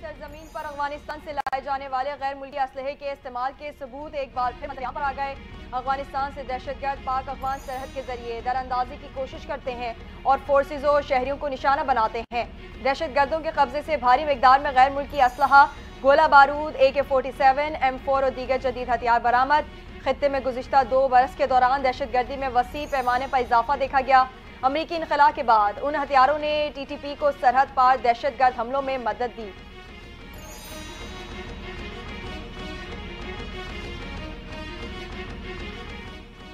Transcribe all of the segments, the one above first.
सरजमीन पर अफगानिस्तान से लाए जाने वाले गैर मुल्की असलहे के इस्तेमाल के सबूत एक बार फिर यहाँ पर आ गए। अफगानिस्तान से दहशतगर्द पाक अफगान सरहद के जरिए दरअंदाजी की कोशिश करते हैं और फोर्सेज और शहरियों को निशाना बनाते हैं। दहशतगर्दों के कब्जे से भारी मिकदार में गैर मुल्की असलहा, गोला बारूद, AK-47, M4 और दीगर जदीद हथियार बरामद। खित्ते में गुज़िश्ता 2 बरस के दौरान दहशतगर्दी में वसी पैमाने पर इजाफा देखा गया। अमरीकी इनखला के बाद उन हथियारों ने TTP को सरहद पार दहशतगर्द हमलों में मदद दी।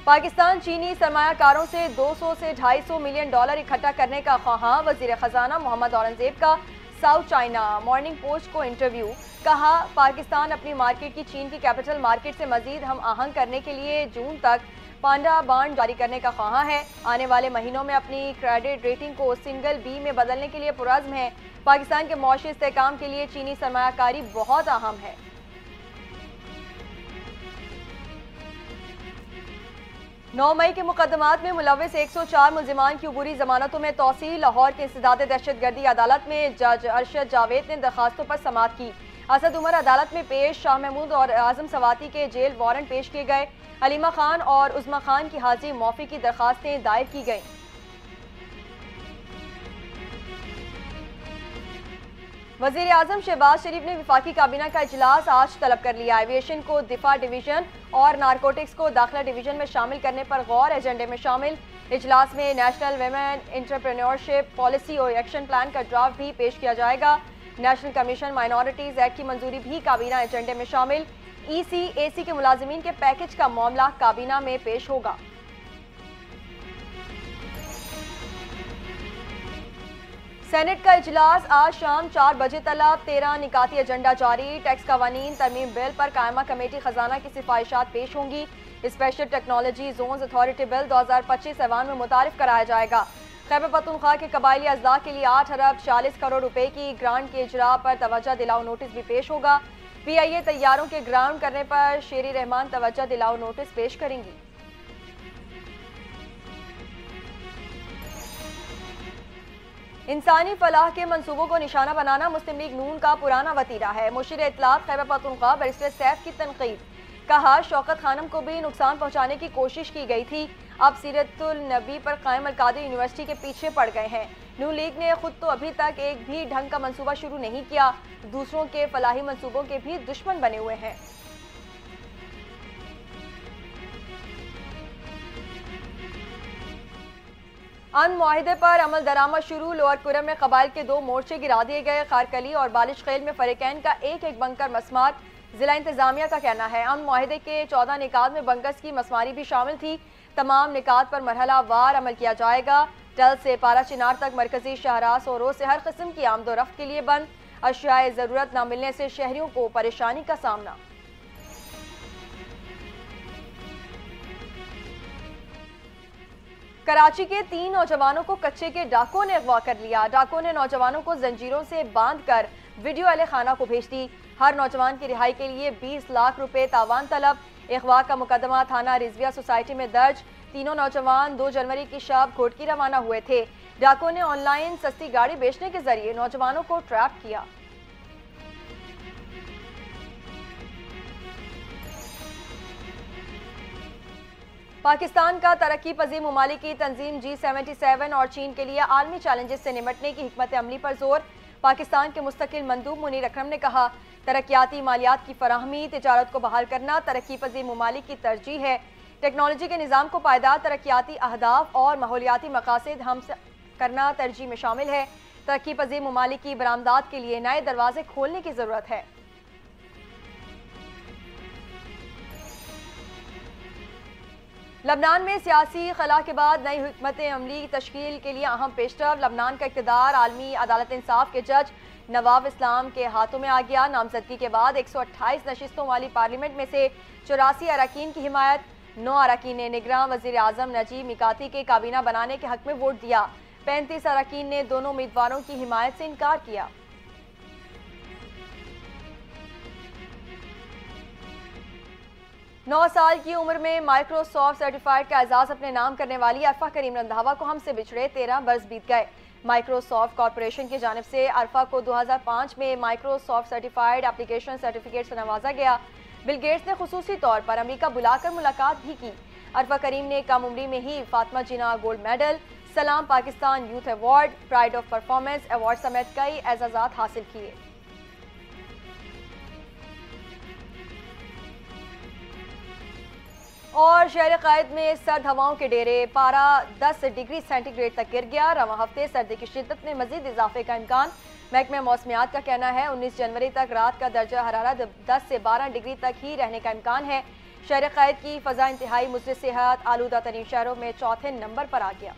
पाकिस्तान चीनी सरमायाकारों से 200 से 250 मिलियन डॉलर इकट्ठा करने का ख्वाहां। वजीर खजाना मोहम्मद औरंगजेब का साउथ चाइना मॉर्निंग पोस्ट को इंटरव्यू। कहा, पाकिस्तान अपनी मार्केट की चीन की कैपिटल मार्केट से मजीद हम आहंग करने के लिए जून तक पांडा बांड जारी करने का ख्वाहां है। आने वाले महीनों में अपनी क्रेडिट रेटिंग को सिंगल B में बदलने के लिए पुरज़्म है। पाकिस्तान के मौशी इस्तेहकाम के लिए चीनी सरमायाकारी बहुत अहम है। 9 मई के मुकदमात में मुलविस 104 मुल्जिमान की अबूरी जमानतों में तौसील। लाहौर के इंसदाद दहशतगर्दी अदालत में जज अरशद जावेद ने दरखास्तों पर समाअत की। असद उमर अदालत में पेश। शाह महमूद और आजम सवाती के जेल वारंट पेश किए गए। अलीमा खान और उज़मा खान की हाजिरी मौफी की दरखास्तें दायर की गईं। वज़ीर आज़म शहबाज शरीफ ने वफाकी काबीना का इजलास आज तलब कर लिया। एविएशन को दिफा डिवीजन और नारकोटिक्स को दाखिला डिवीजन में शामिल करने पर गौर। एजेंडे में शामिल इजलास में नेशनल वुमेन एंटरप्रेन्योरशिप पॉलिसी और एक्शन प्लान का ड्राफ्ट भी पेश किया जाएगा। नेशनल कमीशन माइनॉरिटीज एक्ट की मंजूरी भी काबीना एजेंडे में शामिल। EC-AC के मुलाजिमीन के पैकेज का मामला काबीना में पेश होगा। सेनेट का इजलास आज शाम 4 बजे तलब। 13 निकाती एजेंडा जारी। टैक्स कवानीन तरमीम बिल पर कायमा कमेटी खजाना की सिफारिशात पेश होंगी। Special technology zones authority bill 2025 ऐवान में मुतारिफ कराया जाएगा। खैबर पख्तूनख्वा के कबायली अजला के लिए 8 अरब 40 करोड़ रुपए की ग्रांट के इजरा पर तवज्जो दिलाओ नोटिस भी पेश होगा। PIA तैयारों के ग्राउंड करने पर शेरी रहमान तवज्जो दिलाओ नोटिस पेश करेंगी। इंसानी फलाह के मंसूबों को निशाना बनाना मुस्लिम लीग नून का पुराना वतीरा है। मुशीर इत्तलात खैबर पख्तूनख्वा बैरिस्टर सैफ की तनकीद। कहा, शौकत खानम को भी नुकसान पहुंचाने की कोशिश की गई थी। अब सीरतुल नबी पर कायम अल-कादिर यूनिवर्सिटी के पीछे पड़ गए हैं। नून लीग ने खुद तो अभी तक एक भी ढंग का मंसूबा शुरू नहीं किया, दूसरों के फलाही मंसूबों के भी दुश्मन बने हुए हैं। अमन मुआहिदे पर अमल दरामद शुरू। लोअर कुरम में कबाइल के 2 मोर्चे गिरा दिए गए। खारकली और बालिश खेल में फरीकैन का एक बंकर मसमार। जिला इंतजामिया का कहना है अमन मुआहिदे के 14 निकात में बंकस की मसमारी भी शामिल थी। तमाम निकात पर मरहला वार अमल किया जाएगा। टल से पारा चिनार तक मरकजी शाहराह सोरो से हर किस्म की आमदोरफ्त के लिए बंद। अशियाए ज़रूरत न मिलने से शहरियों को परेशानी का सामना। कराची के 3 नौजवानों को कच्चे के डाकुओं ने अगवा कर लिया। डाकुओं ने नौजवानों को जंजीरों से बांधकर वीडियो अहले खाना को भेज दी। हर नौजवान की रिहाई के लिए 20 लाख रुपए तावान तलब। अगवा का मुकदमा थाना रिजविया सोसाइटी में दर्ज। तीनों नौजवान 2 जनवरी की शब घोटकी रवाना हुए थे। डाकुओं ने ऑनलाइन सस्ती गाड़ी बेचने के जरिए नौजवानों को ट्रैप किया। पाकिस्तान का तरक्की पजीर ममालिक की तंजीम G77 और चीन के लिए आलमी चैलेंजेस से निमटने की हिकमत अमली पर जोर। पाकिस्तान के मुस्तकिल मंदूब मुनीर अकरम ने कहा, तरक्याती मालियात की फराहमी, तिजारत को बहाल करना तरक्की पजीर ममालिक की तरजीह है। टेक्नोलॉजी के निज़ाम को पायदार तरक्याती अहदाफ और माहौलियाती मकासद हम करना तरजीह में शामिल है। तरक्की पजीर ममालिक की बरामदात के लिए नए दरवाजे खोलने की ज़रूरत है। लबनान में सियासी खला के बाद नई हुकूमत अमली की तश्कील के लिए अहम पेशरफ। लबनान का इक़्तिदार आलमी अदालत इंसाफ के जज नवाब इस्लाम के हाथों में आ गया। नामजदगी के बाद 128 नशिस्तों वाली पार्लियामेंट में से 84 अरकान की हिमायत। 9 अरकान ने निगरान वज़ीर आज़म नजीब मिकाती के काबीना बनाने के हक में वोट दिया। 35 अरकान ने दोनों उम्मीदवारों की हिमायत से इनकार किया। 9 साल की उम्र में माइक्रोसॉफ्ट सर्टिफाइड का एजाज अपने नाम करने वाली अरफा करीम रंधावा को हमसे बिछड़े 13 बरस बीत गए। مائکروسافٹ کارپوریشن کی جانب سے عرفہ کو 2005 میں مائکروسافٹ سرٹیفائیڈ اپلیکیشن سرٹیفکیٹ سے نوازا گیا۔ بل گیٹس نے خصوصی طور پر امریکہ بلا کر ملاقات بھی کی۔ عرفہ کریم نے کم عمری میں ہی فاطمہ جناح گولڈ میڈل، سلام Pakistan youth award, pride of performance award سمیت کئی اعزازات حاصل کیے۔ اور شہر قائد میں سرد ہواؤں کے ڈیرے، پارہ 10 ڈگری سینٹی گریڈ تک گر گیا۔ رواں ہفتے سردی کی شدت میں مزید اضافے کا امکان۔ محکمہ موسمیات کا کہنا ہے 19 جنوری تک رات کا درجہ حرارت 10 سے 12 ڈگری تک ہی رہنے کا امکان ہے۔ شہر قائد کی فضا انتہائی مضر صحت آلودہ ترین شہروں میں چوتھے نمبر پر آ گیا۔